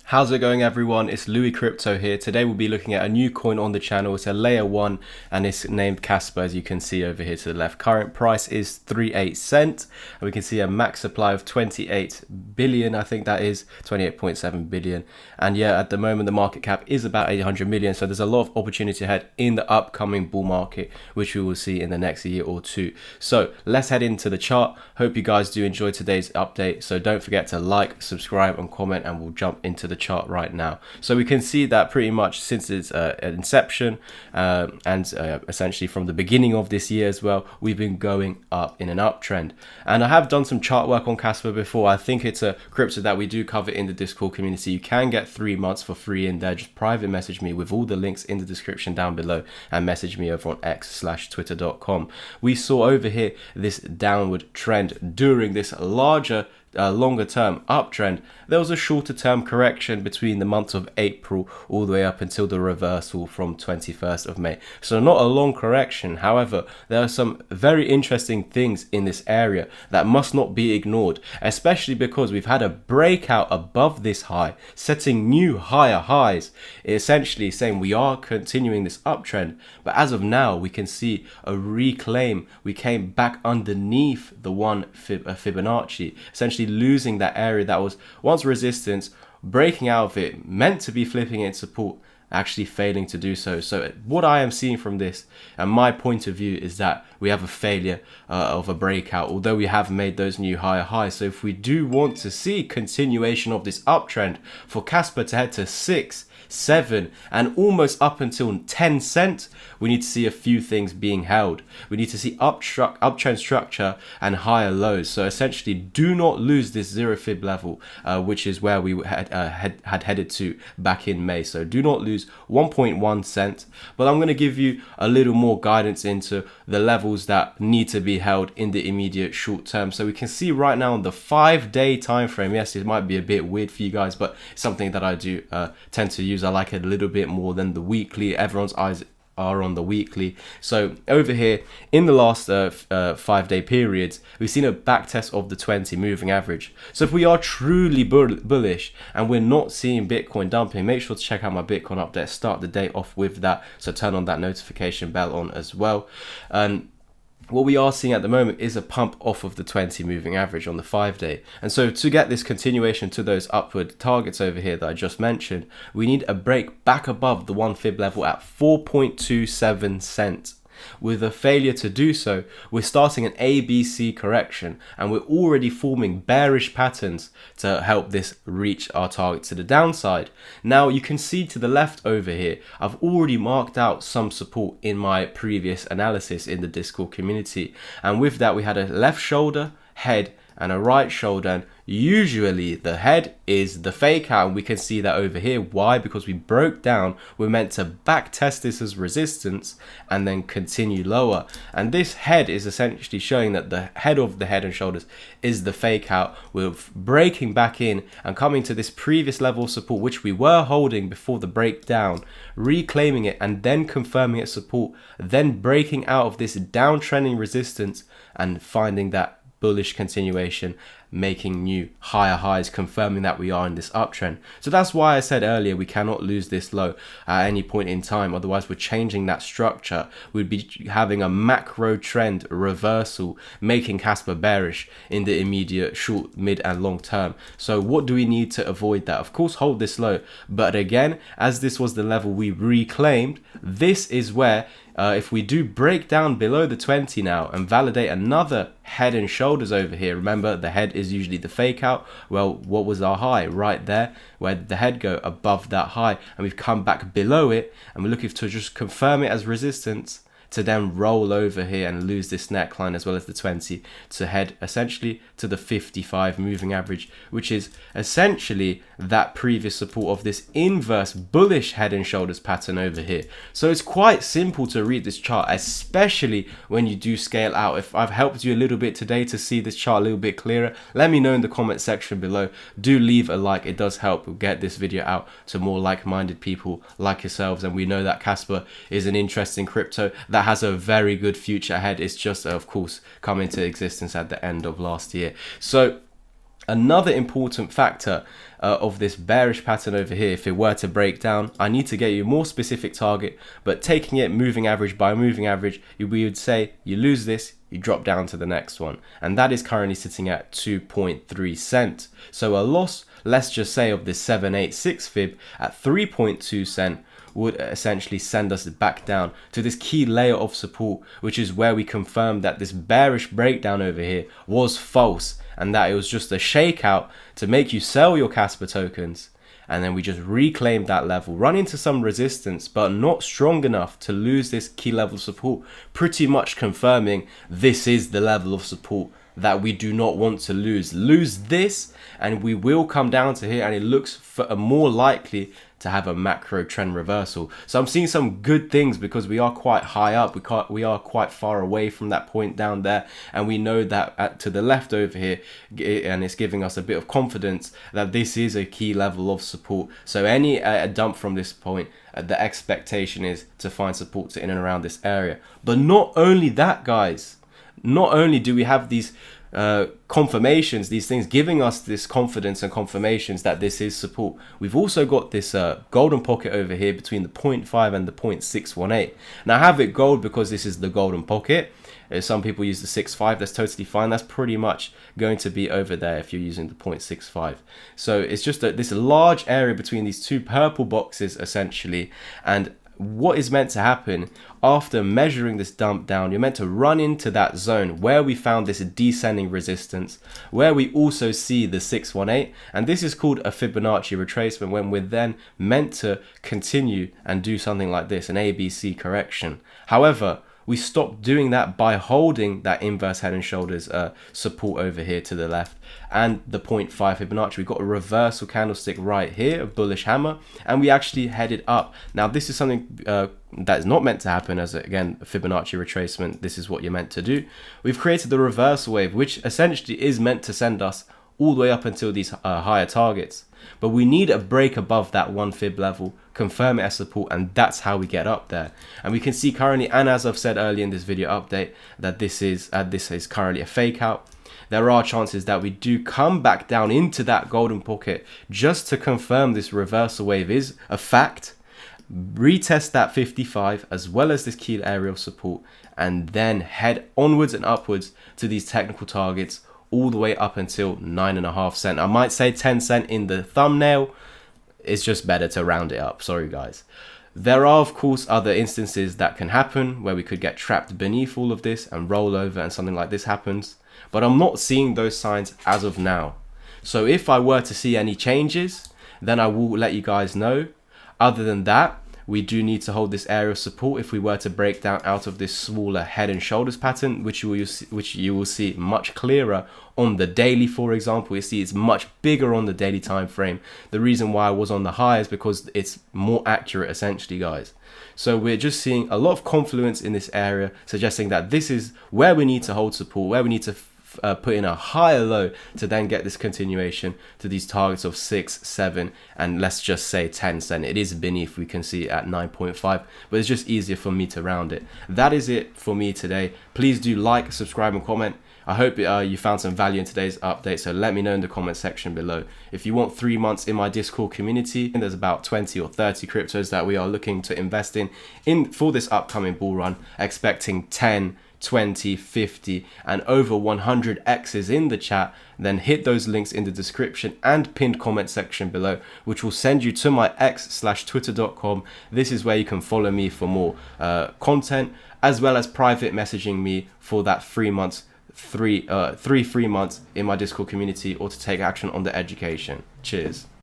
How's it going, everyone? It's Louis Crypto here. Today we'll be looking at a new coin on the channel. It's a layer 1 and it's named Kaspa, as you can see over here to the left. Current price is 38 cents and we can see a max supply of 28 billion. I think that is 28.7 billion. And yeah, at the moment the market cap is about 800 million. So there's a lot of opportunity ahead in the upcoming bull market, which we will see in the next year or two. So let's head into the chart. Hope you guys do enjoy today's update. So don't forget to like, subscribe and comment, and we'll jump into the chart right now. So we can see that pretty much since its inception and essentially from the beginning of this year as well, we've been going up in an uptrend. And I have done some chart work on Kaspa before. I think it's a crypto that we do cover in the Discord community. You can get 3 months for free in there. Just private message me with all the links in the description down below and message me over on x/twitter.com. We saw over here this downward trend during this longer term uptrend. There was a shorter term correction between the months of April all the way up until the reversal from 21st of May. So not a long correction. However, there are some very interesting things in this area that must not be ignored, especially because we've had a breakout above this high, setting new higher highs, essentially saying we are continuing this uptrend. But as of now, we can see a reclaim. We came back underneath the Fibonacci, essentially losing that area that was once resistance, breaking out of it, meant to be flipping it support, actually failing to do so. So what I am seeing from this and my point of view is that we have a failure of a breakout, although we have made those new higher highs. So if we do want to see continuation of this uptrend for Kaspa to head to 6, 7 and almost up until 10 cents, we need to see a few things being held. We need to see uptrend structure and higher lows. So essentially, do not lose this zero fib level, which is where we had headed to back in May. So do not lose 1.1 cents. But I'm going to give you a little more guidance into the levels that need to be held in the immediate short term. So we can see right now on the 5-day time frame. Yes, it might be a bit weird for you guys, but it's something that I do tend to use. I like it a little bit more than the weekly. Everyone's eyes are on the weekly. So over here in the last 5-day periods, we've seen a back test of the 20 moving average. So if we are truly bullish and we're not seeing Bitcoin dumping, make sure to check out my Bitcoin update. Start the day off with that. So turn on that notification bell on as well. And what we are seeing at the moment is a pump off of the 20 moving average on the 5-day. And so to get this continuation to those upward targets over here that I just mentioned, we need a break back above the 1 fib level at 4.27 cents. With a failure to do so, we're starting an ABC correction and we're already forming bearish patterns to help this reach our target to the downside. Now you can see to the left over here, I've already marked out some support in my previous analysis in the Discord community. And with that, we had a left shoulder, head, and a right shoulder, and usually the head is the fake out, and we can see that over here. Why? Because we broke down, we're meant to back test this as resistance and then continue lower, and this head is essentially showing that the head of the head and shoulders is the fake out. We're breaking back in and coming to this previous level of support which we were holding before the breakdown, reclaiming it and then confirming its support, then breaking out of this downtrending resistance and finding that bullish continuation, making new higher highs, confirming that we are in this uptrend. So that's why I said earlier we cannot lose this low at any point in time, otherwise we're changing that structure. We'd be having a macro trend reversal, making Kaspa bearish in the immediate short, mid and long term. So what do we need to avoid that? Of course, hold this low, but again, as this was the level we reclaimed, this is where if we do break down below the 20 now and validate another head and shoulders over here, remember the head is usually the fake out. Well, what was our high? Right there. Where did the head go? Above that high, and we've come back below it, and we're looking to just confirm it as resistance to then roll over here and lose this neckline as well as the 20 to head essentially to the 55 moving average, which is essentially that previous support of this inverse bullish head and shoulders pattern over here. So it's quite simple to read this chart, especially when you do scale out. If I've helped you a little bit today to see this chart a little bit clearer, let me know in the comment section below. Do leave a like, it does help get this video out to more like-minded people like yourselves. And we know that Kaspa is an interesting crypto that has a very good future ahead. It's just of course come into existence at the end of last year. So Another important factor of this bearish pattern over here, if it were to break down, I need to get you a more specific target, but taking it moving average by moving average, we would say you lose this, you drop down to the next one. And that is currently sitting at 2.3 cent. So a loss, let's just say, of this 786 fib at 3.2 cent would essentially send us back down to this key layer of support, which is where we confirm that this bearish breakdown over here was false and that it was just a shakeout to make you sell your Kaspa tokens. And then we just reclaimed that level, run into some resistance, but not strong enough to lose this key level of support, pretty much confirming this is the level of support that we do not want to lose. Lose this and we will come down to here, and it looks more likely to have a macro trend reversal. So I'm seeing some good things because we are quite high up. We are quite far away from that point down there, and we know that to the left over here, and it's giving us a bit of confidence that this is a key level of support. So any dump from this point, the expectation is to find support in and around this area. But not only that, guys, not only do we have these confirmations, these things giving us this confidence and confirmations that this is support, we've also got this golden pocket over here between the 0.5 and the 0.618. Now I have it gold because this is the golden pocket. Some people use the 6.5, that's totally fine. That's pretty much going to be over there if you're using the 0.65. So it's just this large area between these two purple boxes essentially. And what is meant to happen after measuring this dump down, you're meant to run into that zone where we found this descending resistance, where we also see the 618, and this is called a Fibonacci retracement, when we're then meant to continue and do something like this, an ABC correction. However, we stopped doing that by holding that inverse head and shoulders support over here to the left and the 0.5 Fibonacci. We've got a reversal candlestick right here, a bullish hammer, and we actually headed up. Now this is something that is not meant to happen as, again, a Fibonacci retracement. This is what you're meant to do. We've created the reversal wave, which essentially is meant to send us all the way up until these higher targets. But we need a break above that 1 fib level, confirm it as support, and that's how we get up there. And we can see currently, and as I've said earlier in this video update, that this is currently a fake out. There are chances that we do come back down into that golden pocket just to confirm this reversal wave is a fact, retest that 55 as well as this key area of support, and then head onwards and upwards to these technical targets all the way up until 9.5 cent. I might say 10 cent in the thumbnail. It's just better to round it up. Sorry, guys. There are, of course, other instances that can happen where we could get trapped beneath all of this and roll over and something like this happens. But I'm not seeing those signs as of now. So if I were to see any changes, then I will let you guys know. Other than that, we do need to hold this area of support if we were to break down out of this smaller head and shoulders pattern, which you will see much clearer on the daily. For example, you see it's much bigger on the daily time frame. The reason why I was on the high is because it's more accurate essentially, guys. So we're just seeing a lot of confluence in this area, suggesting that this is where we need to hold support, where we need to put in a higher low to then get this continuation to these targets of 6, 7, and let's just say 10 cent. It is beneath, we can see at 9.5, but it's just easier for me to round it. That is it for me today. Please do like, subscribe, and comment. I hope you found some value in today's update, so let me know in the comment section below. If you want 3 months in my Discord community, and there's about 20 or 30 cryptos that we are looking to invest in for this upcoming bull run, expecting 10, 20, 50 and over 100 X's in the chat, then hit those links in the description and pinned comment section below, which will send you to my x/twitter.com. This is where you can follow me for more content, as well as private messaging me for that 3 months, three free months in my Discord community, or to take action on the education. Cheers.